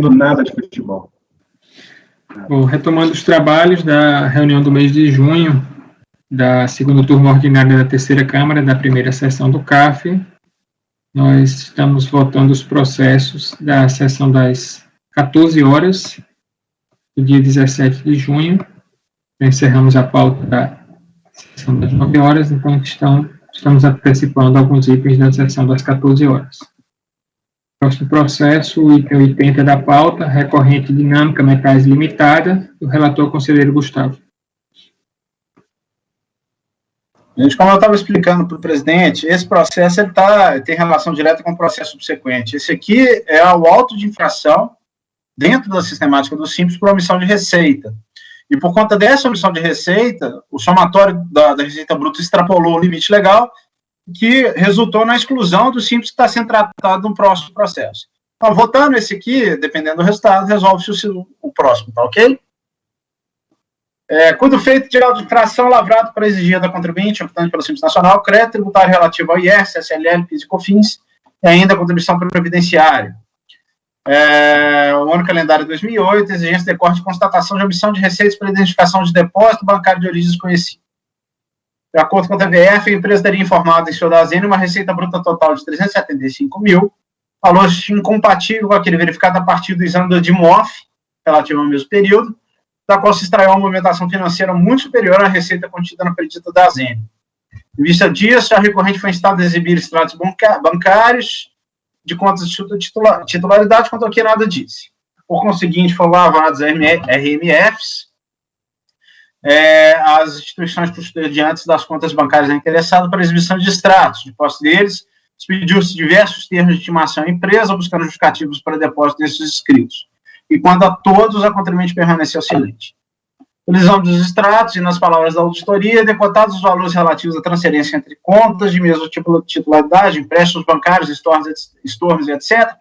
nada de futebol. Bom, retomando os trabalhos da reunião do mês de junho, da segunda turma ordinária da terceira Câmara, da primeira sessão do CAF, nós estamos votando os processos da sessão das 14 horas, do dia 17 de junho. Encerramos a pauta da sessão das 9 horas, então estamos antecipando alguns itens da sessão das 14 horas. Próximo processo, o item 80 da pauta, recorrente dinâmica metais limitada, do relator conselheiro Gustavo. Gente, como eu estava explicando para o presidente, esse processo tem relação direta com o processo subsequente. Esse aqui é o auto de infração dentro da sistemática do Simples por omissão de receita. E por conta dessa omissão de receita, o somatório da receita bruta extrapolou o limite legal, que resultou na exclusão do Simples que está sendo tratado no próximo processo. Então, votando esse aqui, dependendo do resultado, resolve-se o próximo, tá ok? Quando feito de grau de infração lavrado para exigir da contribuinte, optante pelo Simples Nacional, crédito tributário relativo ao IR, CSLL, PIS e COFINS, e ainda a contribuição previdenciária. O ano calendário 2008, exigência de decorre de constatação de omissão de receitas para identificação de depósito bancário de origem desconhecida. De acordo com a TVF, a empresa teria informado em sua DAZN uma receita bruta total de 375 mil, valor incompatível com aquele verificado a partir do exame do DIMOF, relativo ao mesmo período, da qual se extraiu uma movimentação financeira muito superior à receita contida na predita DAZN. Em vista disso, a recorrente foi instada a exibir extratos bancários de contas de titularidade, quanto ao que nada disse. Por conseguinte, foram lavados RMFs, as instituições custodiantes das contas bancárias interessadas para exibição de extratos. De posse deles, expediu-se diversos termos de intimação à empresa, buscando justificativos para depósito desses escritos. E quando a todos, a contribuinte permaneceu silente. Utilizando os extratos e, nas palavras da auditoria, decotados os valores relativos à transferência entre contas de mesmo tipo de titularidade, empréstimos bancários, estornos e etc.,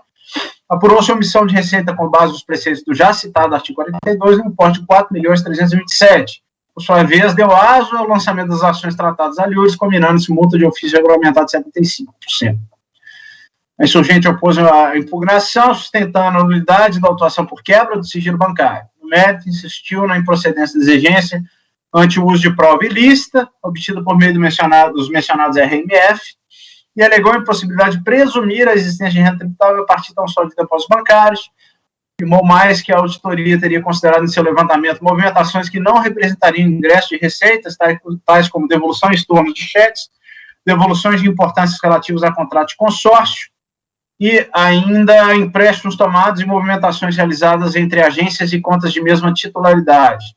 apurou-se a omissão de receita com base nos preceitos do já citado artigo 42, no importe de 4.327.000. Por sua vez, deu aso ao lançamento das ações tratadas alhures, combinando-se multa de ofício regulamentar de 75%. A insurgente opôs a impugnação, sustentando a nulidade da autuação por quebra do sigilo bancário. O mérito insistiu na improcedência da exigência ante o uso de prova ilícita, obtida por meio dos mencionados RMF, e alegou a impossibilidade de presumir a existência de renda tributável a partir tão só de depósitos bancários. Afirmou mais que a auditoria teria considerado em seu levantamento movimentações que não representariam ingresso de receitas, tais como devolução e estorno de cheques, devoluções de importâncias relativas a contrato de consórcio, e ainda empréstimos tomados e movimentações realizadas entre agências e contas de mesma titularidade.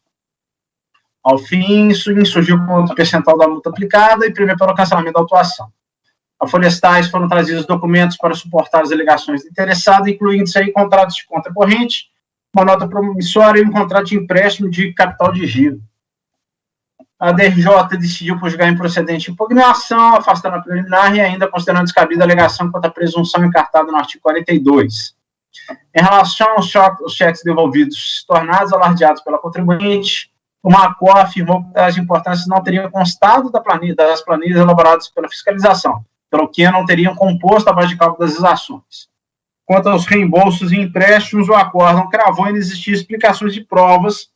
Ao fim, isso insurgiu com o percentual da multa aplicada e primeiro pelo cancelamento da autuação. A folhas tais foram trazidos documentos para suportar as alegações do interessado, incluindo-se aí contratos de conta corrente, uma nota promissória e um contrato de empréstimo de capital de giro. A DRJ decidiu por julgar improcedente a impugnação, afastando a preliminar e ainda considerando descabida a alegação quanto à presunção encartada no artigo 42. Em relação aos cheques devolvidos tornados alardeados pela contribuinte, o MACO afirmou que as importâncias não teriam constado das planilhas elaboradas pela fiscalização, pelo que não teriam composto a base de cálculo das exações. Quanto aos reembolsos e empréstimos, o acórdão cravou inexistir explicações de provas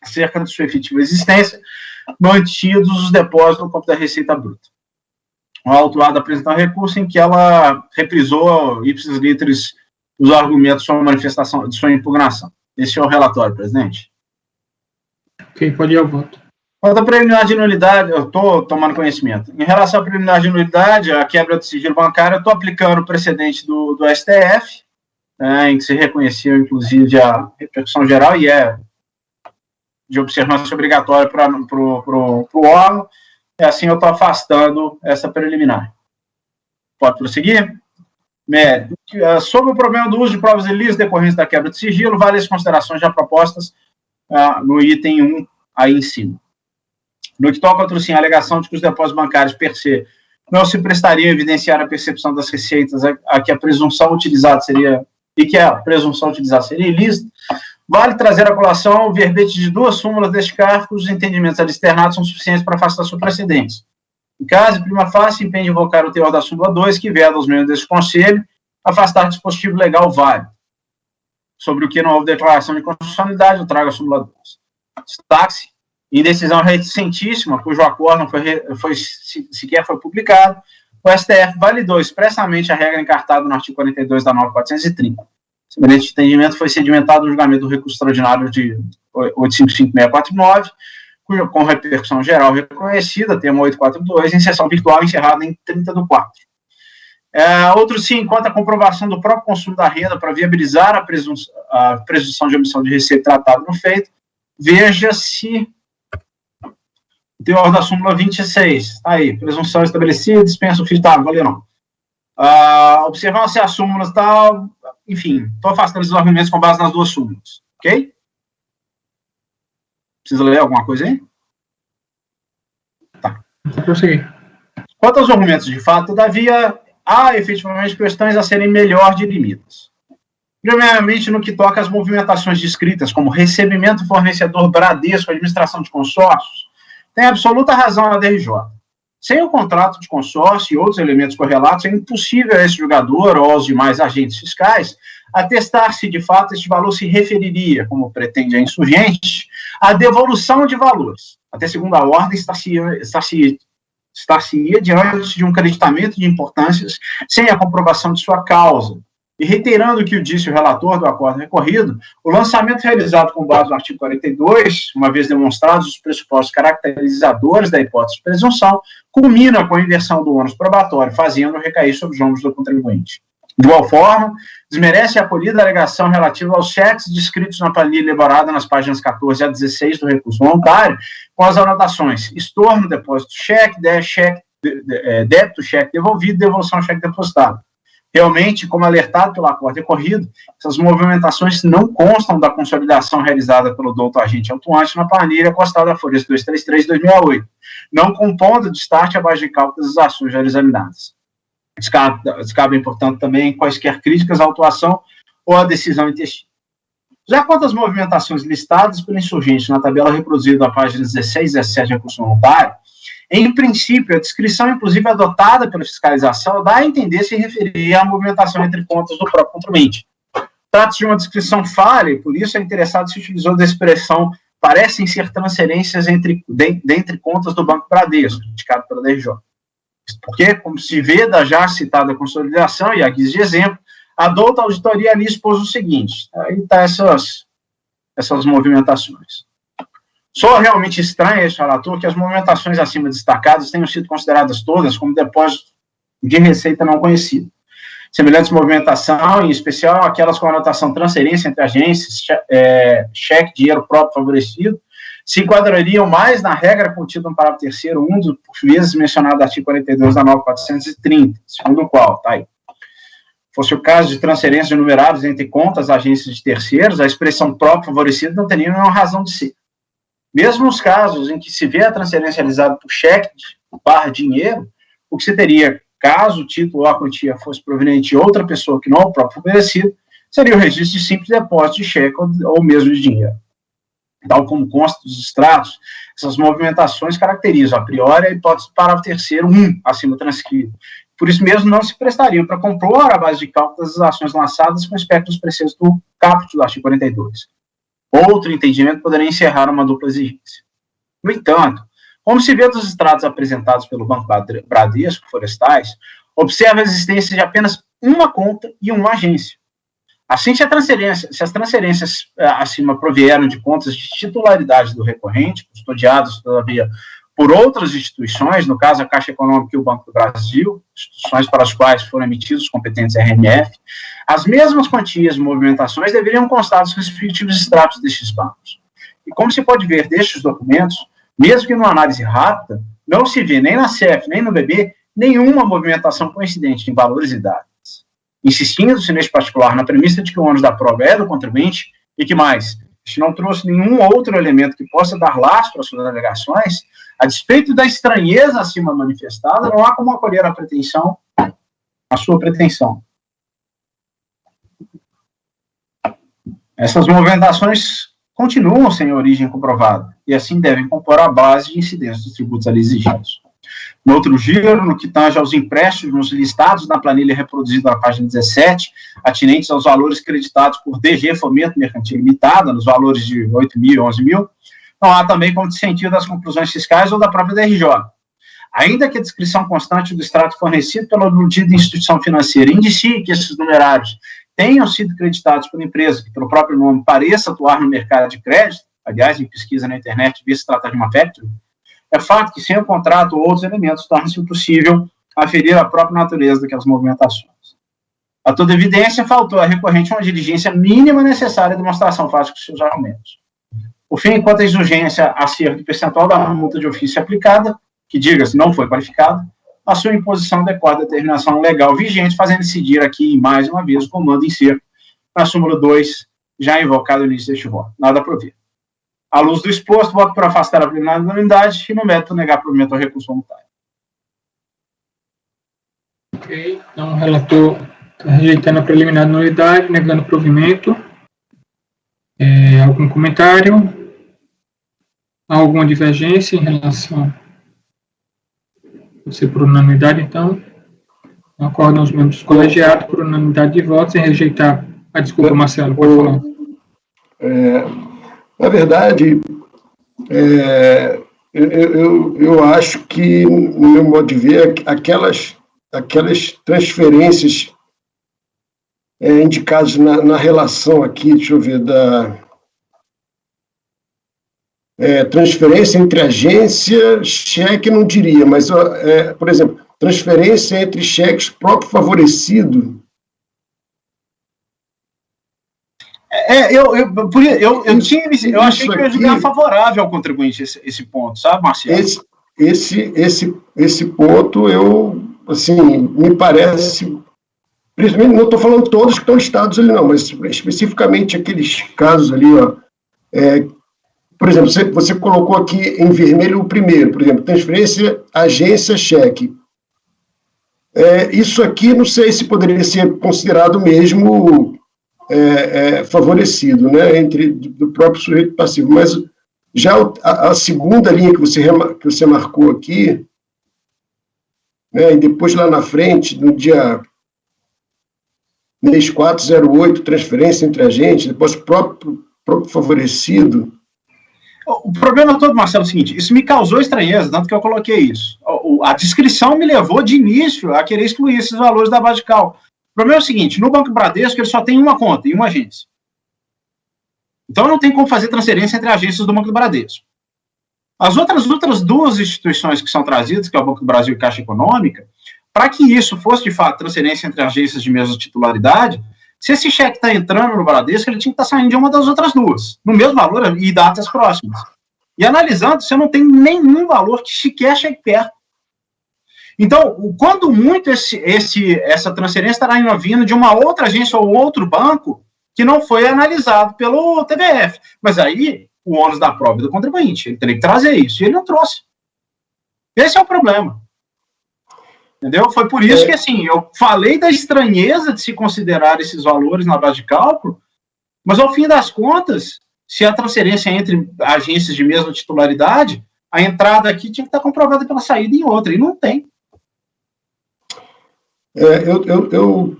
acerca de sua efetiva existência, mantidos os depósitos no campo da Receita Bruta. O autuado apresentou um recurso em que ela reprisou ipsis literis os argumentos sobre a manifestação de sua impugnação. Esse é o relatório, presidente. Ok, pode ir ao voto. Quanto à preliminar de nulidade, eu estou tomando conhecimento. Em relação à preliminar de nulidade, a quebra do sigilo bancário, eu estou aplicando o precedente do STF, em que se reconheceu, inclusive, a repercussão geral, e é de observância obrigatória para o órgão, e assim eu estou afastando essa preliminar. Pode prosseguir? Sobre o problema do uso de provas ilícitas decorrentes da quebra de sigilo, várias considerações já propostas no item 1 aí em cima. No que toca ao sim, a alegação de que os depósitos bancários per se não se prestariam a evidenciar a percepção das receitas a que a presunção utilizada seria, e que a presunção utilizada seria ilícita, vale trazer à colação o verbete de duas súmulas deste cargo, cujos entendimentos ali externados são suficientes para afastar sua precedência. Em caso de prima facie, impede invocar o teor da súmula 2, que veda aos membros deste conselho afastar dispositivo legal válido. sobre o que não houve declaração de constitucionalidade, eu trago a súmula 2. Destaque-se, em decisão recentíssima, cujo acordo sequer foi publicado, o STF validou expressamente a regra encartada no artigo 42 da norma 430. Semelhante entendimento foi sedimentado no julgamento do recurso extraordinário de 855.649, com repercussão geral reconhecida, termo 842, em sessão virtual encerrada em 30/4. Outro sim, quanto à comprovação do próprio consumo da renda para viabilizar a presunção de omissão de receita tratada no feito, veja-se o teor da súmula 26. Aí, presunção estabelecida, dispensa o fio, tá, não valeu não. Observando-se as súmulas e tal, enfim, estou afastando os argumentos com base nas duas súmulas, ok? Precisa ler alguma coisa aí? Tá. Vou prosseguir. Quanto aos argumentos de fato, todavia, há efetivamente questões a serem melhor dirimidas. Primeiramente, no que toca às movimentações descritas, como recebimento fornecedor Bradesco, administração de consórcios, tem absoluta razão a DRJ. Sem o contrato de consórcio e outros elementos correlatos, é impossível a esse julgador ou aos demais agentes fiscais atestar se de fato este valor se referiria, como pretende a insurgente, à devolução de valores. Até segunda ordem, estar-se-ia diante de um creditamento de importâncias sem a comprovação de sua causa. E reiterando o que disse o relator do acordo recorrido, o lançamento realizado com base no artigo 42, uma vez demonstrados os pressupostos caracterizadores da hipótese de presunção, culmina com a inversão do ônus probatório, fazendo recair sobre os ombros do contribuinte. De igual forma, desmerece a acolhida alegação relativa aos cheques descritos na planilha elaborada nas páginas 14 a 16 do recurso voluntário, com as anotações estorno, depósito cheque, débito cheque devolvido, devolução cheque depositado. Realmente, como alertado pelo acordo recorrido, essas movimentações não constam da consolidação realizada pelo doutor agente autuante na planilha acostada a folhas 233 e 268, não compondo de start abaixo de cálculo das ações já examinadas. Descabem, portanto, também quaisquer críticas à autuação ou à decisão intestina. Já quanto às movimentações listadas pelo insurgente na tabela reproduzida na página 16 e 17 do recurso voluntário, em princípio, a descrição, inclusive, adotada pela fiscalização, dá a entender se referir à movimentação entre contas do próprio contribuinte. Trata-se de uma descrição falha, e por isso é interessado se utilizou da expressão parecem ser transferências dentre contas do Banco Bradesco, indicado pela DRJ. Porque, como se vê da já citada consolidação, e a guisa de exemplo, a douta auditoria ali expôs o seguinte, aí está essas movimentações. Só realmente estranho esse relator que as movimentações acima destacadas tenham sido consideradas todas como depósito de receita não conhecida. Semelhantes movimentação, em especial aquelas com anotação transferência entre agências, cheque, dinheiro próprio favorecido, se enquadrariam mais na regra contida no parágrafo 3º, por vezes mencionado no artigo 42 da norma 430, segundo o qual, tá aí, fosse o caso de transferências numeradas entre contas, agências de terceiros, a expressão próprio favorecido não teria nenhuma razão de ser. Mesmo nos casos em que se vê a transferência realizada por cheque / dinheiro, o que se teria, caso o título ou a quantia fosse proveniente de outra pessoa que não é o próprio favorecido, seria o registro de simples depósito de cheque ou mesmo de dinheiro. Tal como consta dos extratos, essas movimentações caracterizam, a priori, a hipótese do parágrafo 3º, acima transcrito. Por isso mesmo, não se prestariam para compor a base de cálculo das ações lançadas com espectro dos preceitos do caput do artigo 42. Outro entendimento poderia encerrar uma dupla exigência. No entanto, como se vê dos extratos apresentados pelo Banco Bradesco Florestais, observa a existência de apenas uma conta e uma agência. Assim, se as transferências acima provieram de contas de titularidade do recorrente, custodiadas, todavia, por outras instituições, no caso a Caixa Econômica e o Banco do Brasil, instituições para as quais foram emitidos os competentes RMF, as mesmas quantias de movimentações deveriam constar dos respectivos extratos destes bancos. E como se pode ver destes documentos, mesmo que numa análise rápida, não se vê nem na CEF, nem no BB, nenhuma movimentação coincidente em valores e datas. Insistindo-se neste particular na premissa de que o ônus da prova é do contribuinte, e que mais, se não trouxe nenhum outro elemento que possa dar lastro às suas alegações, a despeito da estranheza acima manifestada, não há como acolher a sua pretensão. Essas movimentações continuam sem origem comprovada, e assim devem compor a base de incidência dos tributos ali exigidos. No outro giro, no que tange aos empréstimos listados na planilha reproduzida na página 17, atinentes aos valores creditados por DG Fomento Mercantil Limitada, nos valores de 8 mil e 11 mil, não há também como dissentido das conclusões fiscais ou da própria DRJ. Ainda que a descrição constante do extrato fornecido pela aludida instituição financeira indicie que esses numerários tenham sido creditados pela empresa, que pelo próprio nome pareça atuar no mercado de crédito, aliás, em pesquisa na internet, vê se trata de uma factory, é fato que, sem o contrato ou outros elementos, torna-se impossível aferir a própria natureza daquelas movimentações. A toda evidência, faltou a recorrente uma diligência mínima necessária à demonstração fática dos seus argumentos. Por fim, quanto à exigência acerca do percentual da multa de ofício aplicada, que, diga-se, não foi qualificada, a sua imposição decorre da determinação legal vigente, fazendo incidir aqui, mais uma vez, o comando em ser na súmula 2, já invocado no início deste voto. Nada a prover. À luz do exposto, voto por afastar a preliminar da unidade e, no mérito, negar provimento ao recurso voluntário. Ok, então o relator está rejeitando a preliminar da nulidade, negando provimento. Algum comentário? Há alguma divergência em relação a ser por unanimidade, então? Acordam os membros colegiados por unanimidade de votos em rejeitar. Desculpa, Marcelo, pode falar. Na verdade, eu acho que, no meu modo de ver, aquelas transferências indicadas na relação aqui, deixa eu ver, da transferência entre agência, cheque, não diria, mas, por exemplo, transferência entre cheques próprio favorecido. Eu achei que eu ia julgar favorável ao contribuinte esse ponto, sabe, Marcelo? Esse ponto, me parece, principalmente, não estou falando todos que estão listados ali, não, mas especificamente aqueles casos ali, por exemplo, você colocou aqui em vermelho o primeiro, por exemplo, transferência, agência, cheque. Isso aqui, não sei se poderia ser considerado mesmo favorecido, né, do próprio sujeito passivo, mas já a segunda linha que você marcou aqui, né, e depois lá na frente, no dia 6408, transferência entre agentes, depois próprio favorecido. O problema todo, Marcelo, é o seguinte, isso me causou estranheza, tanto que eu coloquei isso. A descrição me levou de início a querer excluir esses valores da base de cálculo. O problema é o seguinte, no Banco Bradesco ele só tem uma conta em uma agência. Então não tem como fazer transferência entre agências do Banco do Bradesco. As outras duas instituições que são trazidas, que é o Banco do Brasil e Caixa Econômica, para que isso fosse de fato transferência entre agências de mesma titularidade, se esse cheque está entrando no Bradesco, ele tinha que estar saindo de uma das outras duas, no mesmo valor e datas próximas. E analisando, você não tem nenhum valor que sequer chegue perto. Então, quando muito essa transferência estará vindo de uma outra agência ou outro banco que não foi analisado pelo TBF. Mas aí, o ônus da prova é do contribuinte, ele teria que trazer isso, e ele não trouxe. Esse é o problema. Entendeu? Foi por isso que, eu falei da estranheza de se considerar esses valores na base de cálculo, mas, ao fim das contas, se a transferência é entre agências de mesma titularidade, a entrada aqui tinha que estar comprovada pela saída em outra, e não tem. Eu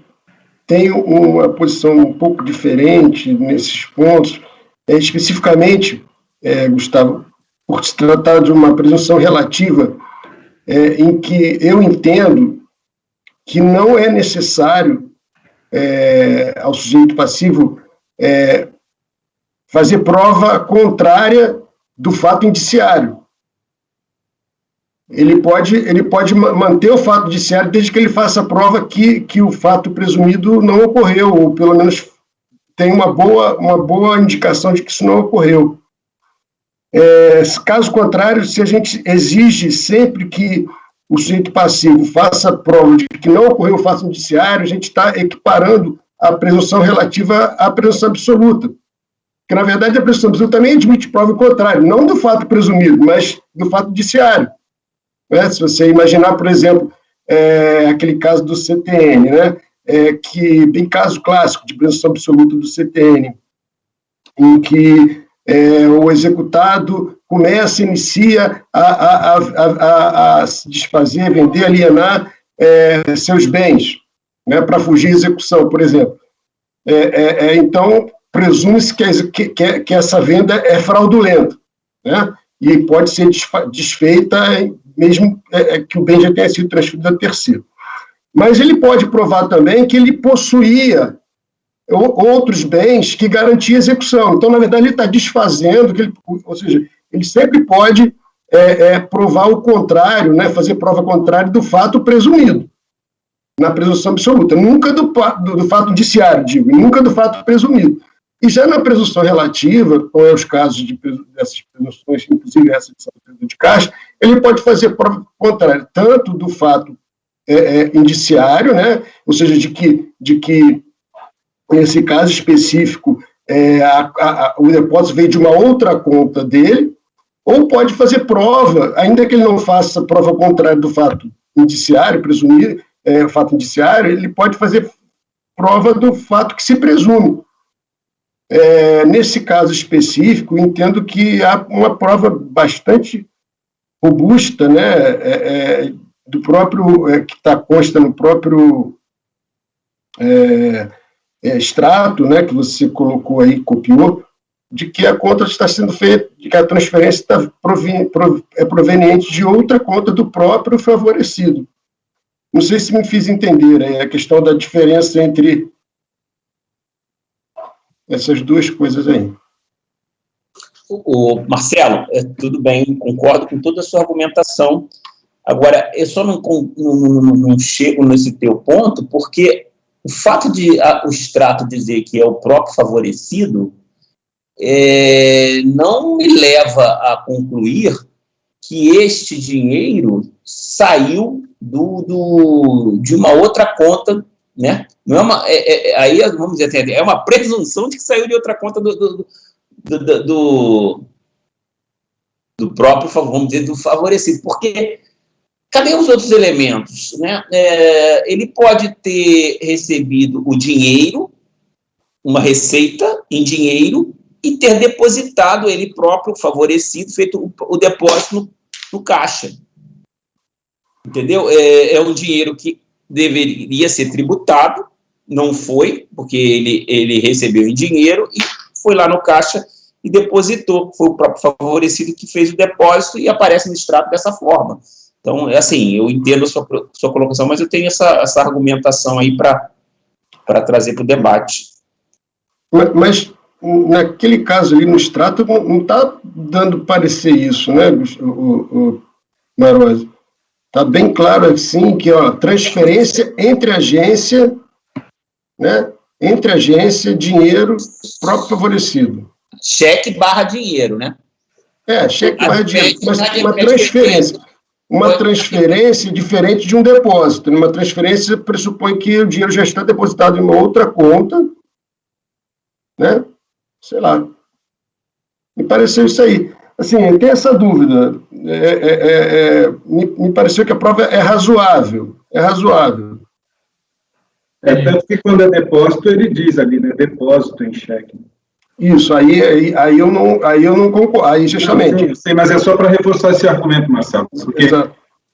tenho uma posição um pouco diferente nesses pontos, especificamente, Gustavo, por se tratar de uma presunção relativa, em que eu entendo que não é necessário ao sujeito passivo fazer prova contrária do fato indiciário. Ele pode manter o fato indiciário desde que ele faça a prova que o fato presumido não ocorreu, ou pelo menos tem uma boa indicação de que isso não ocorreu. Caso contrário, se a gente exige sempre que o sujeito passivo faça a prova de que não ocorreu o fato indiciário, a gente está equiparando a presunção relativa à presunção absoluta. Porque, na verdade, a presunção absoluta também admite prova contrária, não do fato presumido, mas do fato indiciário. Se você imaginar, por exemplo, aquele caso do CTN, né, que tem caso clássico de presunção absoluta do CTN, em que o executado começa, inicia a se desfazer, vender, alienar seus bens, né, para fugir à execução, por exemplo. Então, presume-se que essa venda é fraudulenta, né, e pode ser desfeita mesmo que o bem já tenha sido transferido a terceiro. Mas ele pode provar também que ele possuía outros bens que garantiam a execução. Então, na verdade, ele está desfazendo, ou seja, ele sempre pode provar o contrário, né, fazer prova contrária do fato presumido, na presunção absoluta. Nunca do fato indiciário, nunca do fato presumido. E já na presunção relativa, como é os casos dessas presunções, inclusive essa de caixa, ele pode fazer prova contrária, tanto do fato indiciário, né, ou seja, de que nesse caso específico, o depósito veio de uma outra conta dele, ou pode fazer prova, ainda que ele não faça prova contrária do fato indiciário, presumir fato indiciário, ele pode fazer prova do fato que se presume. Nesse caso específico, entendo que há uma prova bastante robusta, né, do próprio, que consta no próprio extrato, né, que você colocou aí, copiou, de que a conta está sendo feita, de que a transferência é proveniente de outra conta do próprio favorecido. Não sei se me fiz entender, a questão da diferença entre essas duas coisas aí. Marcelo, tudo bem, concordo com toda a sua argumentação. Agora, eu só não chego nesse teu ponto, porque o fato de o extrato dizer que é o próprio favorecido não me leva a concluir que este dinheiro saiu de uma outra conta, né? Não é uma, aí, vamos dizer assim, é uma presunção de que saiu de outra conta do próprio, vamos dizer, do favorecido, porque cadê os outros elementos, né? Ele pode ter recebido o dinheiro, uma receita em dinheiro, e ter depositado ele próprio, favorecido, feito o depósito no caixa. Entendeu? É um dinheiro que deveria ser tributado, não foi, porque ele recebeu em dinheiro e foi lá no caixa e depositou. Foi o próprio favorecido que fez o depósito e aparece no extrato dessa forma. Então, assim, eu entendo a sua colocação, mas eu tenho essa argumentação aí para trazer para o debate. Mas, naquele caso ali no extrato, não está dando parecer isso, né, o Marosi? Está bem claro, assim, que transferência entre agência, né, dinheiro, próprio favorecido. Cheque / dinheiro, né? Cheque / dinheiro, mas uma transferência. Uma transferência diferente de um depósito. Uma transferência pressupõe que o dinheiro já está depositado em uma outra conta, né? Sei lá. Me pareceu isso aí. Assim, eu tenho essa dúvida. Me pareceu que a prova é razoável. Tanto que quando é depósito, ele diz ali, né? Depósito em cheque. Isso, aí eu não concordo. Aí, justamente. Não, sei, mas é só para reforçar esse argumento, Marcelo. Porque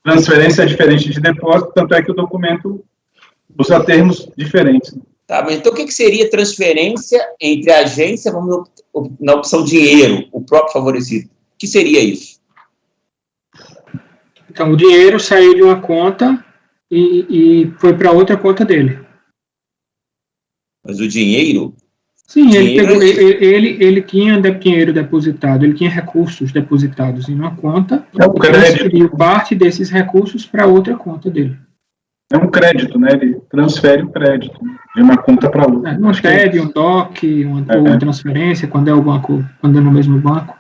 transferência é diferente de depósito, tanto é que o documento usa termos diferentes. Tá, mas então o que seria transferência entre a agência, vamos na opção dinheiro, o próprio favorecido? O que seria isso? Então, o dinheiro saiu de uma conta e foi para outra conta dele. Mas o dinheiro... Sim, ele tinha dinheiro depositado, ele tinha recursos depositados em uma conta, e transferiu parte desses recursos para outra conta dele. É um crédito, né? Ele transfere o crédito de uma conta para outra. Um TED, um DOC, uma transferência, quando é no mesmo banco.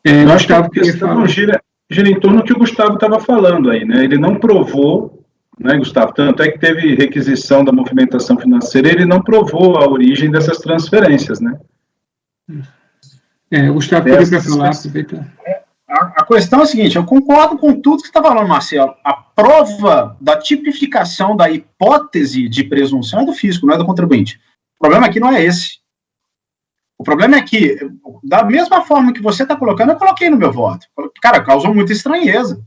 Eu acho que a questão gira em torno do que o Gustavo estava falando aí, né? Ele não provou, né, Gustavo? Tanto é que teve requisição da movimentação financeira, ele não provou a origem dessas transferências, né? O Gustavo pediu para falar, aproveita. A questão é a seguinte, eu concordo com tudo que você está falando, Marcelo. A prova da tipificação da hipótese de presunção é do fisco, não é do contribuinte. O problema aqui não é esse. O problema é que, da mesma forma que você está colocando, eu coloquei no meu voto. Cara, causou muita estranheza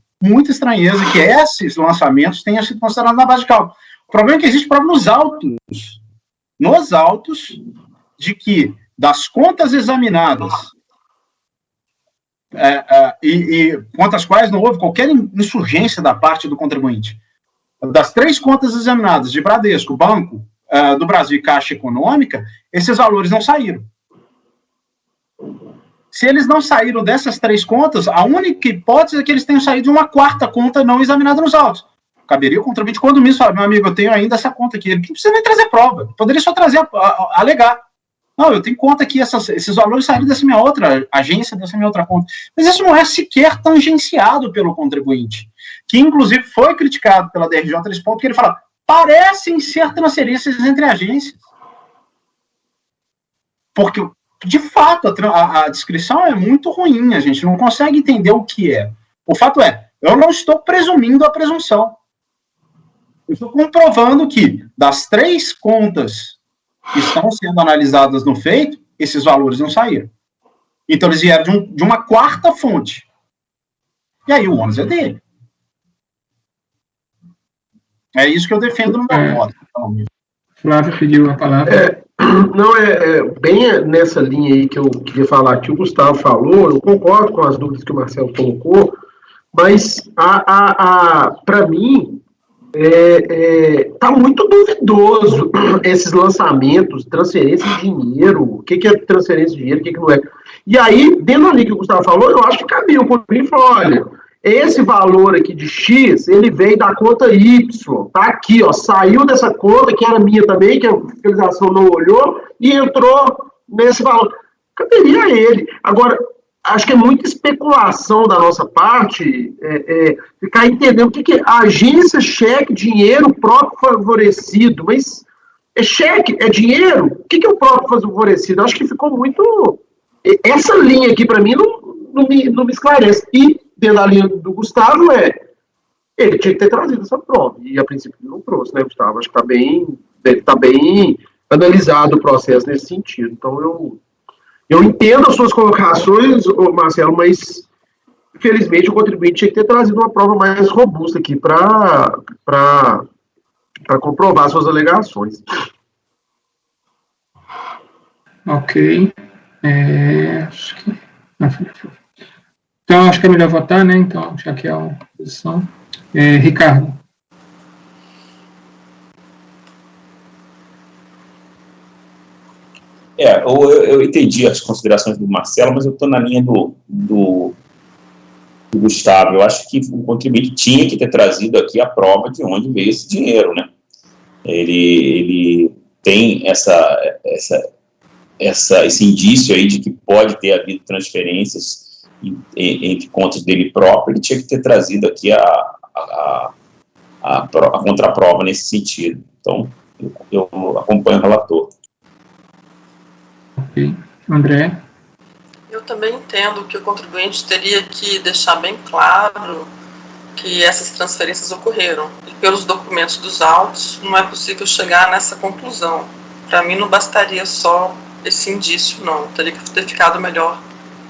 que esses lançamentos tenham sido considerados na base de cálculo. O problema é que existe prova nos autos, de que das contas examinadas, e quanto às quais não houve qualquer insurgência da parte do contribuinte, das 3 contas examinadas de Bradesco, Banco do Brasil e Caixa Econômica, esses valores não saíram. Se eles não saíram dessas 3 contas, a única hipótese é que eles tenham saído de uma 4ª conta não examinada nos autos. Caberia o contribuinte, quando mesmo, falar, meu amigo, eu tenho ainda essa conta aqui. Ele não precisa nem trazer prova, poderia só trazer, alegar. Não, eu tenho conta aqui, esses valores saíram dessa minha outra agência, dessa minha outra conta. Mas isso não é sequer tangenciado pelo contribuinte, que inclusive foi criticado pela DRJ nesse ponto, que ele fala, parecem ser transferências entre agências. Porque, de fato, a descrição é muito ruim, a gente não consegue entender o que é. O fato é, eu não estou presumindo a presunção. Eu estou comprovando que, das 3 contas que estão sendo analisadas no feito, esses valores não saíram. Então, eles vieram de uma 4ª fonte. E aí, o ônus é dele. É isso que eu defendo no meu voto. Flávio pediu a palavra. Bem nessa linha aí que eu queria falar, que o Gustavo falou, eu concordo com as dúvidas que o Marcelo colocou, mas, para mim, tá muito duvidoso esses lançamentos, transferência de dinheiro, o que é transferência de dinheiro, o que não é. E aí, dentro ali que o Gustavo falou, eu acho que cabia o contribuinte falar, olha, esse valor aqui de X, ele veio da conta Y, tá aqui, ó, saiu dessa conta, que era minha também, que a fiscalização não olhou, e entrou nesse valor. Caberia a ele. Agora, acho que é muita especulação da nossa parte, ficar entendendo o que é agência, cheque, dinheiro, próprio favorecido, mas é cheque, é dinheiro? O que é o próprio favorecido? Acho que ficou muito... Essa linha aqui, para mim, não me esclarece. E, dentro da linha do Gustavo, ele tinha que ter trazido essa prova, e a princípio ele não trouxe, né, Gustavo? Acho que tá bem analisado o processo nesse sentido. Então, eu entendo as suas colocações, Marcelo, mas, infelizmente, o contribuinte tinha que ter trazido uma prova mais robusta aqui para comprovar suas alegações. Ok. Então, acho que é melhor votar, né? Então, já que é a posição. Ricardo. Eu entendi as considerações do Marcelo, mas eu estou na linha do Gustavo. Eu acho que o contribuinte tinha que ter trazido aqui a prova de onde veio esse dinheiro, né? Ele tem esse indício aí de que pode ter havido transferências entre contas dele próprio. Ele tinha que ter trazido aqui a contraprova nesse sentido. Então, eu acompanho o relator. Ok. André? Eu também entendo que o contribuinte teria que deixar bem claro que essas transferências ocorreram. E pelos documentos dos autos, não é possível chegar nessa conclusão. Para mim, não bastaria só esse indício, não. Teria que ter ficado melhor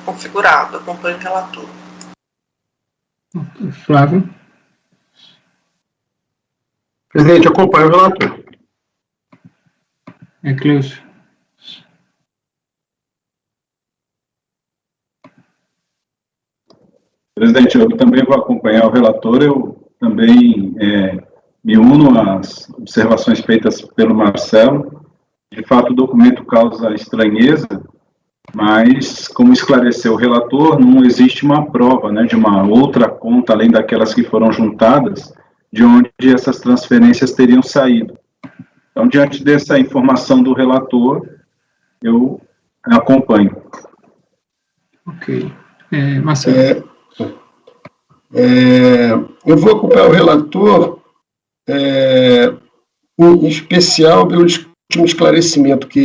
configurado. Acompanho o relator. Flávio? Presidente, acompanho o relator. Cleusa? Presidente, eu também vou acompanhar o relator. Eu também me uno às observações feitas pelo Marcelo. De fato, o documento causa estranheza, mas, como esclareceu o relator, não existe uma prova, né, de uma outra conta, além daquelas que foram juntadas, de onde essas transferências teriam saído. Então, diante dessa informação do relator, eu acompanho. Ok. Marcelo? Eu vou acompanhar o relator, em especial pelo último esclarecimento que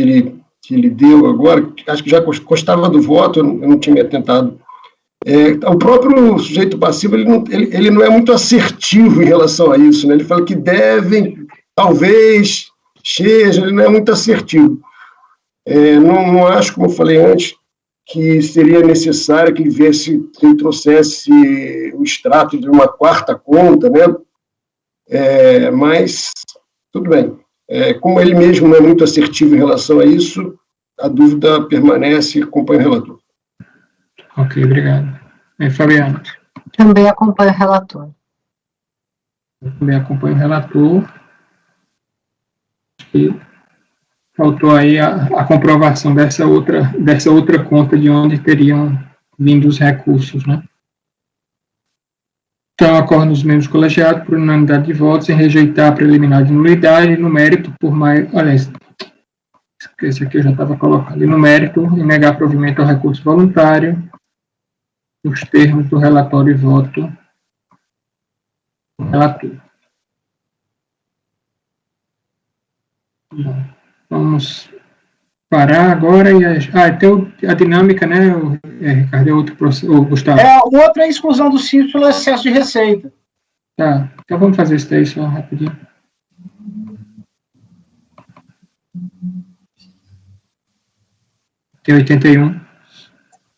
ele deu agora, que acho que já constava do voto, eu não tinha me atentado. O próprio sujeito passivo, ele não é muito assertivo em relação a isso, né? Ele fala que devem, talvez, seja, ele não é muito assertivo. Não acho, como eu falei antes, que seria necessário que ele trouxesse o extrato de uma quarta conta, né? Mas, tudo bem. Como ele mesmo não é muito assertivo em relação a isso, a dúvida permanece, acompanha o relator. Ok, obrigado. Fabiana. Também acompanho o relator. Eu também acompanho o relator. E faltou aí a comprovação dessa outra conta de onde teriam vindo os recursos, né? Então, acordo os membros colegiados por unanimidade de votos em rejeitar a preliminar de nulidade no mérito por mais... Olha, esse aqui eu já estava colocando. No mérito, em negar provimento ao recurso voluntário, nos termos do relatório e voto do relator. Bom, vamos parar agora e tem a dinâmica, né, Ricardo, o Gustavo? O outro é a exclusão do simples pelo excesso de receita. Tá, então vamos fazer isso daí só rapidinho. Tem 81.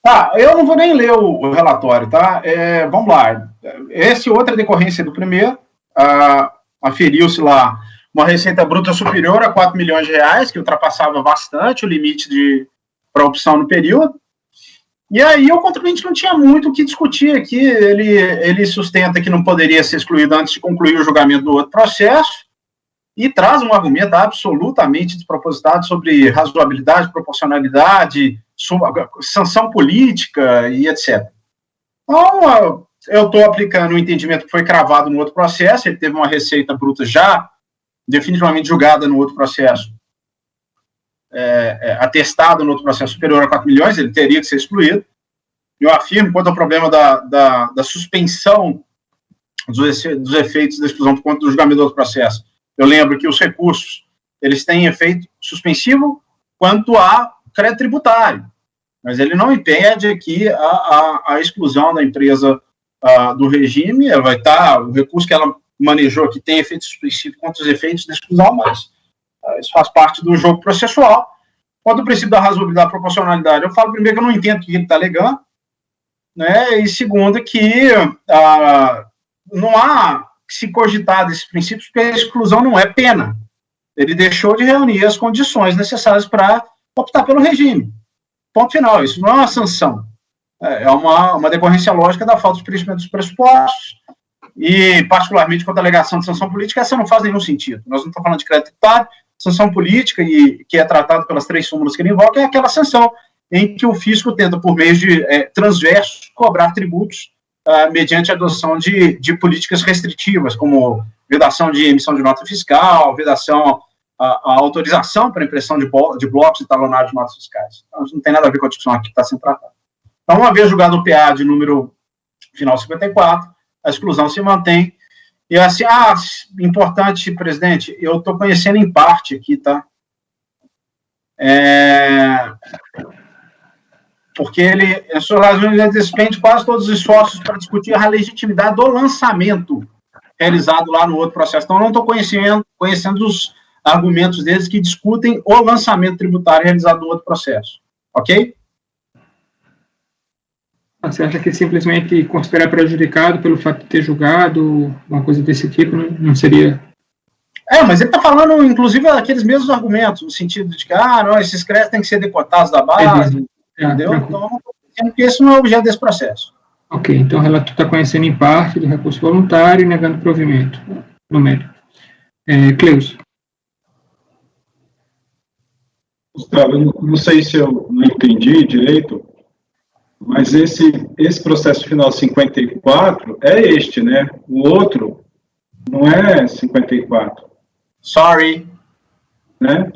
Tá, eu não vou nem ler o relatório, tá? Vamos lá. Esse outro é decorrência do primeiro. Aferiu-se lá uma receita bruta superior a 4 milhões de reais, que ultrapassava bastante o limite para opção no período. E aí o contribuinte não tinha muito o que discutir aqui. Ele sustenta que não poderia ser excluído antes de concluir o julgamento do outro processo e traz um argumento absolutamente despropositado sobre razoabilidade, proporcionalidade, sanção política e etc. Então, eu estou aplicando o entendimento que foi cravado no outro processo. Ele teve uma receita bruta já definitivamente julgada no outro processo, atestado no outro processo superior a 4 milhões, ele teria que ser excluído. Eu afirmo, quanto ao problema da suspensão dos efeitos da exclusão por conta do julgamento do outro processo, eu lembro que os recursos, eles têm efeito suspensivo quanto a crédito tributário, mas ele não impede que a exclusão da empresa do regime, ela vai estar, o recurso que ela manejou aqui tem efeito suspensivo contra os efeitos da exclusão, mas isso faz parte do jogo processual. Quanto ao princípio da razoabilidade e proporcionalidade, eu falo primeiro que eu não entendo o que ele está alegando, né, e segundo que não há que se cogitar desses princípios, porque a exclusão não é pena. Ele deixou de reunir as condições necessárias para optar pelo regime. Ponto final. Isso não é uma sanção. É uma decorrência lógica da falta de preenchimento dos pressupostos e, particularmente, quanto à alegação de sanção política, essa não faz nenhum sentido. Nós não estamos falando de crédito tributário, sanção política, e que é tratado pelas 3 súmulas que ele invoca, é aquela sanção em que o fisco tenta, por meio de transversos, cobrar tributos mediante a adoção de políticas restritivas, como vedação de emissão de nota fiscal, vedação a autorização para impressão de blocos e talonados de notas fiscais. Então, isso não tem nada a ver com a discussão aqui que está sendo tratada. Então, uma vez julgado o PA de número final 54, a exclusão se mantém. E assim, importante, presidente, eu estou conhecendo em parte aqui, tá? Porque em suas razões, ele despende quase todos os esforços para discutir a legitimidade do lançamento realizado lá no outro processo. Então, eu não estou conhecendo os argumentos deles que discutem o lançamento tributário realizado no outro processo. Ok? Você acha que simplesmente considerar prejudicado pelo fato de ter julgado, uma coisa desse tipo, não seria... Mas ele está falando, inclusive, aqueles mesmos argumentos, no sentido de que, não, esses créditos têm que ser decotados da base, entendeu? Então, porque isso não é objeto desse processo. Ok, então o relator está conhecendo em parte do recurso voluntário e negando provimento no mérito. Cleus. Gustavo, eu não sei se eu não entendi direito, mas esse processo final 54 é este, né? O outro não é 54. Sorry. Né?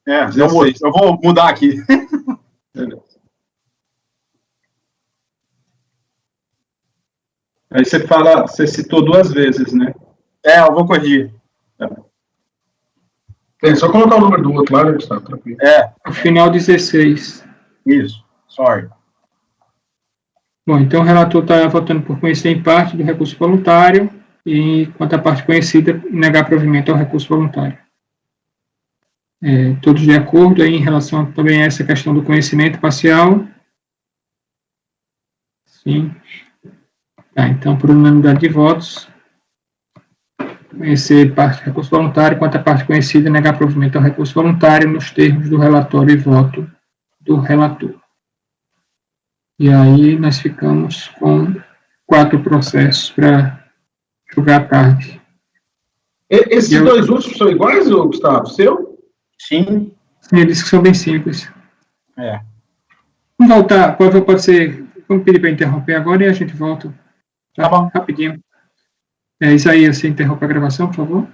Eu vou mudar aqui. Beleza. Aí você citou 2 vezes, né? Eu vou corrigir. É só colocar o número do outro lá, Gustavo, tranquilo. O final 16. Isso, sorry. Bom, então o relator está votando por conhecer em parte do recurso voluntário e, quanto à parte conhecida, negar provimento ao recurso voluntário. Todos de acordo aí em relação também a essa questão do conhecimento parcial? Sim. Tá, então, por unanimidade de votos, conhecer parte do recurso voluntário, quanto à parte conhecida, negar provimento ao recurso voluntário nos termos do relatório e voto do relator. E aí nós ficamos com 4 processos para julgar à tarde. Esses dois últimos são iguais, Gustavo? Seu? Sim. Sim, eles que são bem simples. Vamos voltar, pode ser, vamos pedir para interromper agora e a gente volta. Tá bom. Rapidinho. Isaías, você interrompe a gravação, por favor?